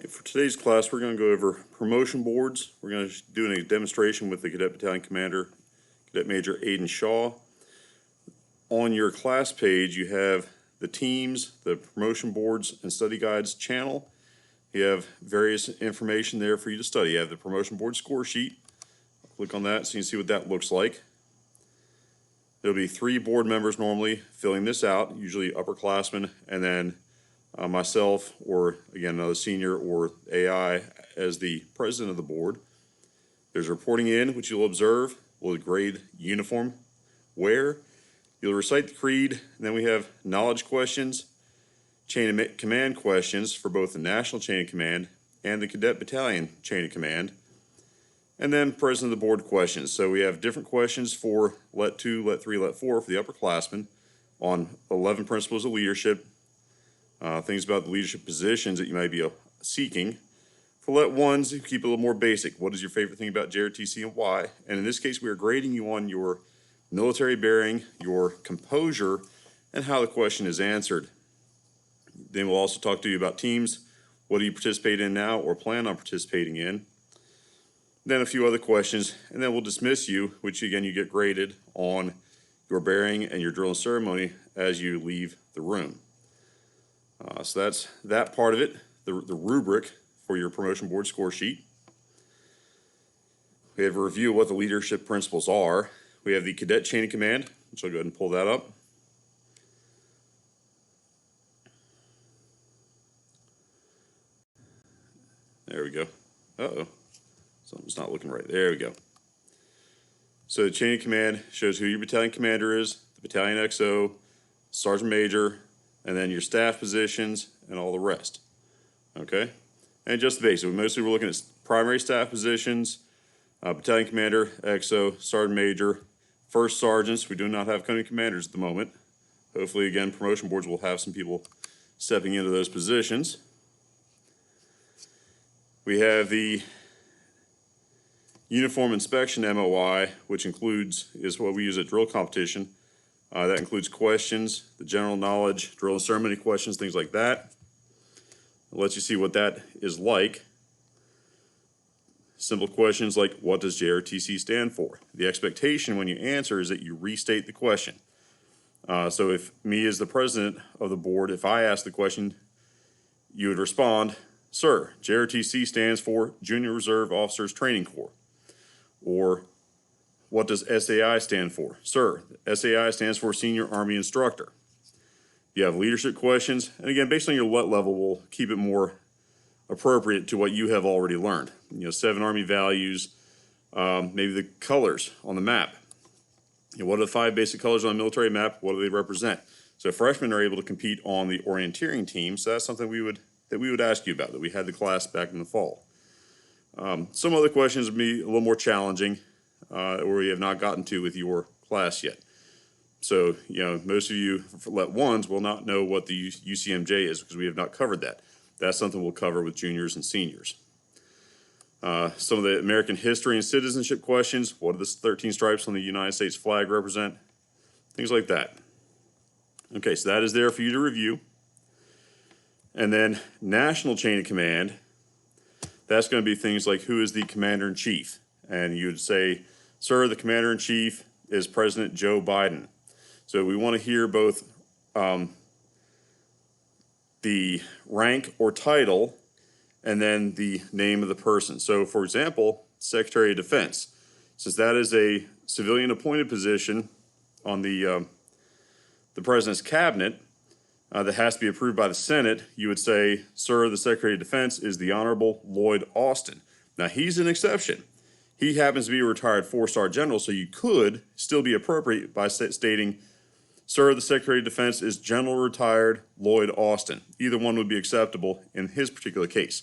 For today's class, we're going to go over promotion boards. We're going to do a demonstration with the Cadet Battalion Commander, Cadet Major Aiden Shaw. On your class page, you have the teams, the promotion boards, and study guides channel. You have various information there for you to study. You have the promotion board score sheet. Click on that so you can see what that looks like. There'll be 3 board members normally filling this out, usually upperclassmen, and then myself, or again another senior, or AI as the president of the board. There's reporting in, which you'll observe. We'll grade uniform wear. You'll recite the creed, and then we have knowledge questions, chain of command questions for both the national chain of command and the cadet battalion chain of command, and then president of the board questions. So we have different questions for Let 2, Let 3, Let 4 for the upperclassmen on 11 principles of leadership, things about the leadership positions that you might be seeking. For Let 1s, you keep it a little more basic. What is your favorite thing about JROTC and why? And in this case, we are grading you on your military bearing, your composure, and how the question is answered. Then we'll also talk to you about teams. What do you participate in now or plan on participating in? Then a few other questions, and then we'll dismiss you, which again you get graded on your bearing and your drill and ceremony as you leave the room. So that's that part of it, the rubric for your promotion board score sheet. We have a review of what the leadership principles are. We have the cadet chain of command, which I'll go ahead and pull that up. There we go. Uh-oh. Something's not looking right. There we go. So the chain of command shows who your battalion commander is, the battalion XO, sergeant major, and then your staff positions and all the rest. Okay? And just the basic. Mostly we're looking at primary staff positions, battalion commander, XO, sergeant major, first sergeants. We do not have company commanders at the moment. Hopefully, again, promotion boards will have some people stepping into those positions. We have the uniform inspection MOI, which is what we use at drill competition. That includes questions, the general knowledge, drill and ceremony questions, things like that. It lets you see what that is like. Simple questions like, what does JROTC stand for? The expectation when you answer is that you restate the question. So if me as the president of the board, if I ask the question, you would respond, "Sir, JROTC stands for Junior Reserve Officers Training Corps." Or, what does SAI stand for? "Sir, SAI stands for Senior Army Instructor." You have leadership questions, and again, based on your LET level, we'll keep it more appropriate to what you have already learned. 7 Army values, maybe the colors on the map. What are the 5 basic colors on a military map? What do they represent? So freshmen are able to compete on the orienteering team, so that's something we would ask you about, that we had the class back in the fall. Some other questions would be a little more challenging, or we have not gotten to with your class yet. So, most of you for Let 1s will not know what the UCMJ is because we have not covered that. That's something we'll cover with juniors and seniors. Some of the American history and citizenship questions. What do the 13 stripes on the United States flag represent? Things like that. Okay, so that is there for you to review. And then national chain of command. That's going to be things like, who is the commander-in-chief? And you would say, "Sir, the commander-in-chief is President Joe Biden." So we want to hear both the rank or title and then the name of the person. So for example, Secretary of Defense. Since that is a civilian appointed position on the President's cabinet that has to be approved by the Senate, you would say, "Sir, the Secretary of Defense is the Honorable Lloyd Austin." Now he's an exception. He happens to be a retired 4-star general, so you could still be appropriate by stating, "Sir, the Secretary of Defense is General Retired Lloyd Austin." Either one would be acceptable in his particular case.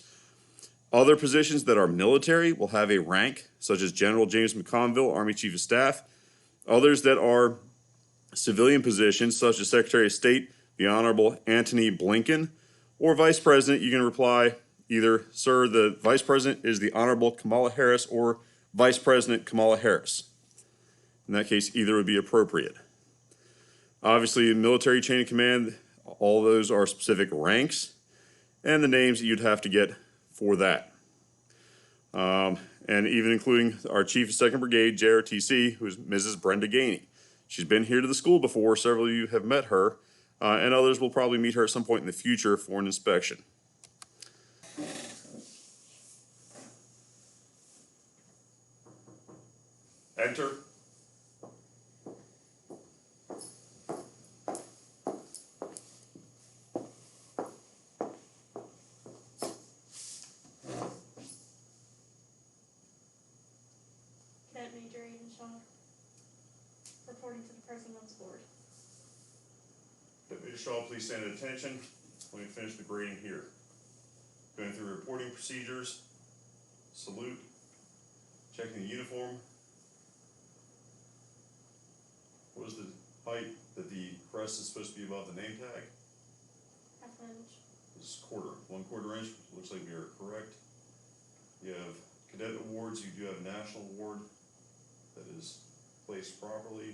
Other positions that are military will have a rank, such as General James McConville, Army Chief of Staff. Others that are civilian positions, such as Secretary of State, the Honorable Antony Blinken, or Vice President, you can reply either, "Sir, the Vice President is the Honorable Kamala Harris," or "Vice President Kamala Harris." In that case, either would be appropriate. Obviously, military chain of command, all those are specific ranks, and the names that you'd have to get for that. And even including our Chief of 2nd Brigade, JROTC, who's Mrs. Brenda Gainey. She's been here to the school before. Several of you have met her, and others will probably meet her at some point in the future for an inspection. Enter. Cadet Major Aiden Shaw, reporting to the President of the Board. Cadet Major Shaw, please stand at attention when we finish the grading here. Going through reporting procedures, salute, checking the uniform. What is the height that the crest is supposed to be above the name tag? Half an inch. This is 1/4 inch. Looks like we are correct. You have cadet awards. You do have a national award that is placed properly.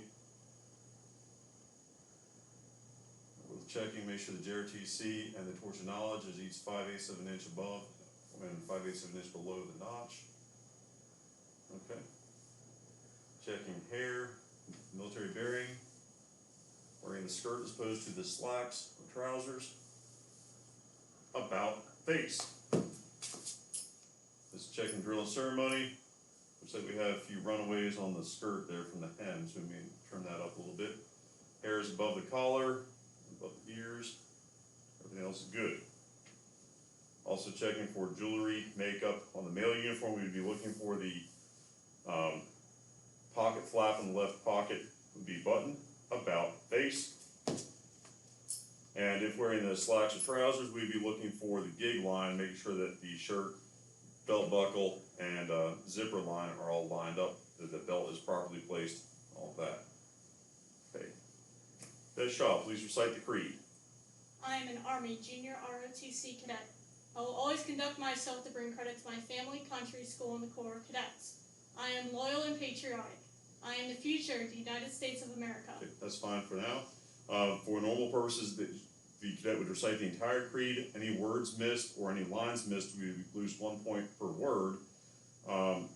With checking, make sure the JROTC and the torch of knowledge is each 5/8 of an inch above and 5/8 of an inch below the notch. Okay. Checking hair, military bearing, wearing the skirt as opposed to the slacks or trousers. About face. This is checking drill and ceremony. Looks like we have a few runaways on the skirt there from the hem, so we may trim that up a little bit. Hair is above the collar, above the ears. Everything else is good. Also checking for jewelry, makeup. On the male uniform, we would be looking for the pocket flap in the left pocket would be buttoned, about face. And if wearing the slacks or trousers, we'd be looking for the gig line, making sure that the shirt, belt buckle, and zipper line are all lined up, that the belt is properly placed, all of that. Okay. Cadet Shaw, please recite the creed. I am an Army JROTC cadet. I will always conduct myself to bring credit to my family, country, school, and the Corps of Cadets. I am loyal and patriotic. I am the future of the United States of America. Okay, that's fine for now. For normal purposes, the cadet would recite the entire creed. Any words missed or any lines missed, we would lose 1 point per word.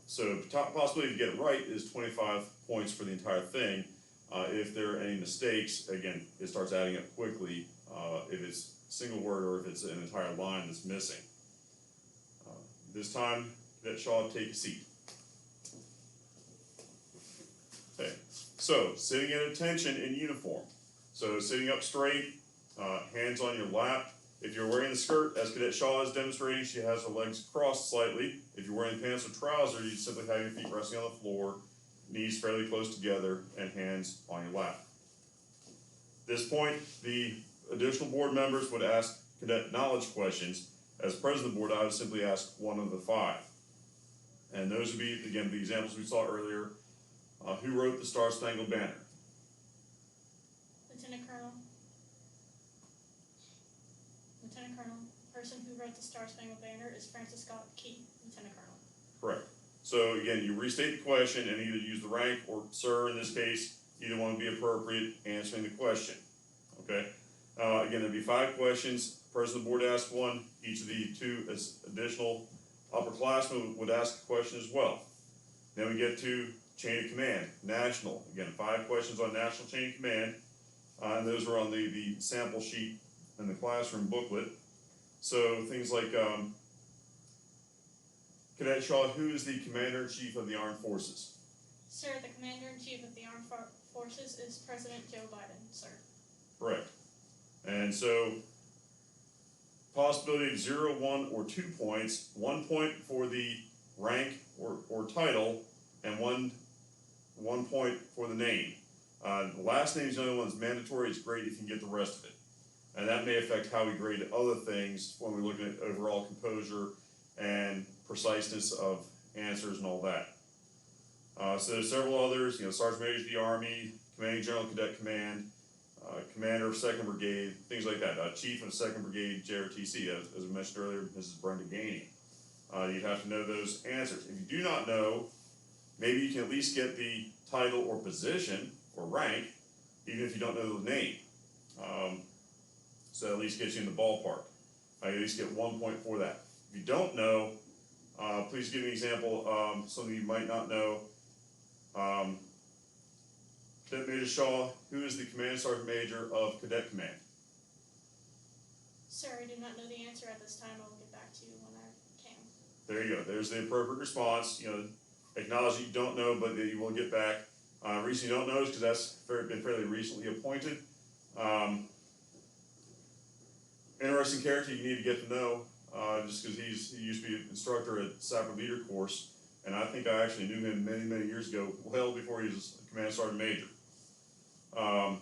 So the top possibility to get it right is 25 points for the entire thing. If there are any mistakes, again, it starts adding up quickly. If it's a single word or if it's an entire line that's missing. This time, Cadet Shaw, take a seat. Okay, so sitting at attention in uniform. So sitting up straight, hands on your lap. If you're wearing the skirt, as Cadet Shaw is demonstrating, she has her legs crossed slightly. If you're wearing pants or trousers, you simply have your feet resting on the floor, knees fairly close together, and hands on your lap. At this point, the additional board members would ask cadet knowledge questions. As president of the board, I would simply ask one of the 5. And those would be, again, the examples we saw earlier. Who wrote the Star Spangled Banner? Lieutenant Colonel. Lieutenant Colonel. The person who wrote the Star Spangled Banner is Francis Scott Key, Lieutenant Colonel. Correct. So again, you restate the question and either use the rank or sir in this case. Either one would be appropriate answering the question. Okay. Again, there'd be 5 questions. President of the board asks one. Each of the 2 as additional upperclassmen would ask a question as well. Then we get to chain of command, national. Again, 5 questions on national chain of command. And those are on the sample sheet in the classroom booklet. So things like, Cadet Shaw, who is the Commander-in-Chief of the Armed Forces? Sir, the Commander-in-Chief of the Armed Forces is President Joe Biden, sir. Correct. And so, possibility of 0, 1, or 2 points. 1 point for the rank or title, and one point for the name. The last name is the only one that's mandatory. It's great if you can get the rest of it. And that may affect how we grade other things when we look at overall composure and preciseness of answers and all that. So there's several others, Sergeant Major of the Army, Commanding General Cadet Command, Commander of 2nd Brigade, things like that. Chief of 2nd Brigade JROTC, as we mentioned earlier, Mrs. Brenda Gainey. You'd have to know those answers. If you do not know, maybe you can at least get the title or position or rank, even if you don't know the name. So at least gets you in the ballpark. You at least get 1 point for that. If you don't know, please give me an example of something you might not know. Cadet Major Shaw, who is the Command Sergeant Major of Cadet Command? Sir, I do not know the answer at this time. I will get back to you when I can. There you go. There's the appropriate response. Acknowledge that you don't know, but that you will get back. Reason you don't know is because that's been fairly recently appointed. Interesting character you need to get to know, just because he used to be an instructor at Sapper Leader course, and I think I actually knew him many, many years ago, well before he was a Command Sergeant Major. So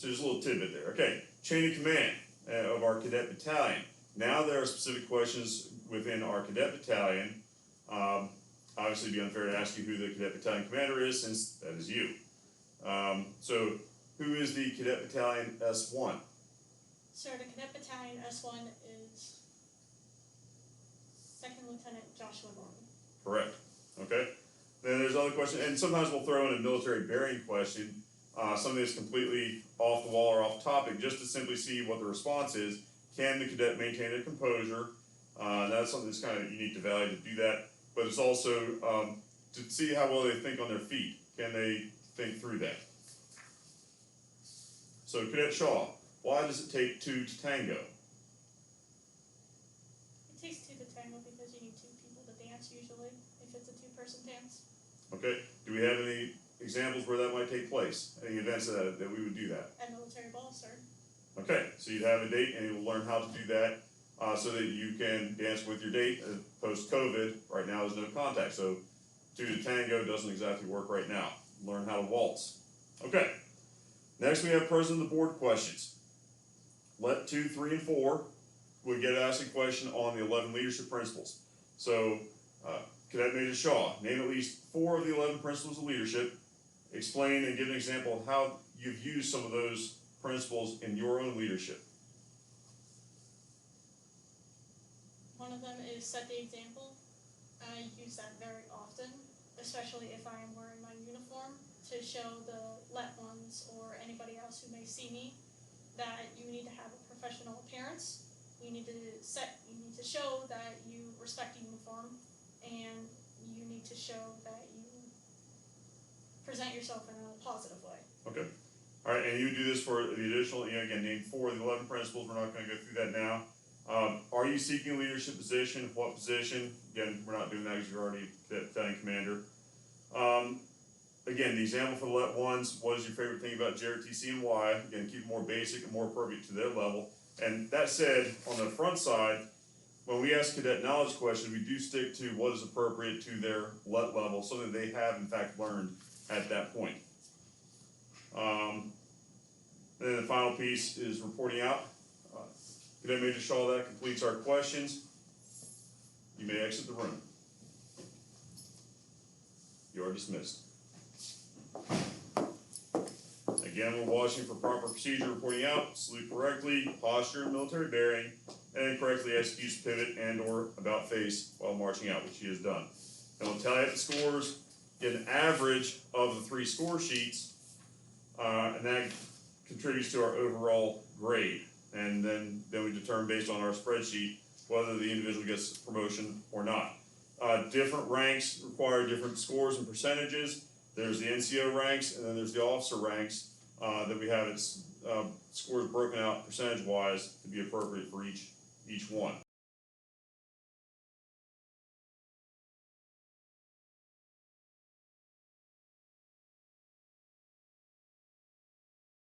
just a little tidbit there. Okay, chain of command of our Cadet Battalion. Now there are specific questions within our Cadet Battalion. Obviously, it'd be unfair to ask you who the Cadet Battalion Commander is, since that is you. So, who is the Cadet Battalion S1? Sir, the Cadet Battalion S1 is Second Lieutenant Joshua Norton. Correct. Okay. Then there's other questions, and sometimes we'll throw in a military bearing question, something that's completely off the wall or off topic, just to simply see what the response is. Can the cadet maintain a composure? That's something that's kind of unique to Valley to do that, but it's also to see how well they think on their feet. Can they think through that? So, Cadet Shaw, why does it take two to tango? It takes two to tango because you need two people to dance usually, if it's a two-person dance. Okay, do we have any examples where that might take place? Any events that we would do that? At military ball, sir. Okay, so you'd have a date and you'll learn how to do that so that you can dance with your date post-COVID. Right now there's no contact, so two to tango doesn't exactly work right now. Learn how to waltz. Okay, next we have President of the Board questions. Let 2, 3, and 4 would get asked a question on the 11 leadership principles. So, Cadet Major Shaw, name at least 4 of the 11 principles of leadership. Explain and give an example of how you've used some of those principles in your own leadership. One of them is set the example. I use that very often, especially if I am wearing my uniform, to show the let ones or anybody else who may see me that you need to have a professional appearance. You need to show that you respect the uniform, and you need to show that you present yourself in a positive way. Okay. All right, and you do this for the additional, again, name 4 of the 11 principles. We're not going to go through that now. Are you seeking a leadership position? What position? Again, we're not doing that because you're already Cadet Battalion Commander. Again, the example for the let ones, what is your favorite thing about JROTC and why? Again, keep it more basic and more appropriate to their level. And that said, on the front side, when we ask cadet knowledge questions, we do stick to what is appropriate to their let level, so that they have in fact learned at that point. Then the final piece is reporting out. Cadet Major Shaw, that completes our questions. You may exit the room. You are dismissed. Again, we're watching for proper procedure, reporting out, salute correctly, posture and military bearing, and correctly executes pivot and or about face while marching out, which he has done. And we'll tally up the scores, get an average of the 3 score sheets, and that contributes to our overall grade. And then we determine based on our spreadsheet whether the individual gets promotion or not. Different ranks require different scores and percentages. There's the NCO ranks, and then there's the officer ranks that we have its scores broken out percentage-wise to be appropriate for each one.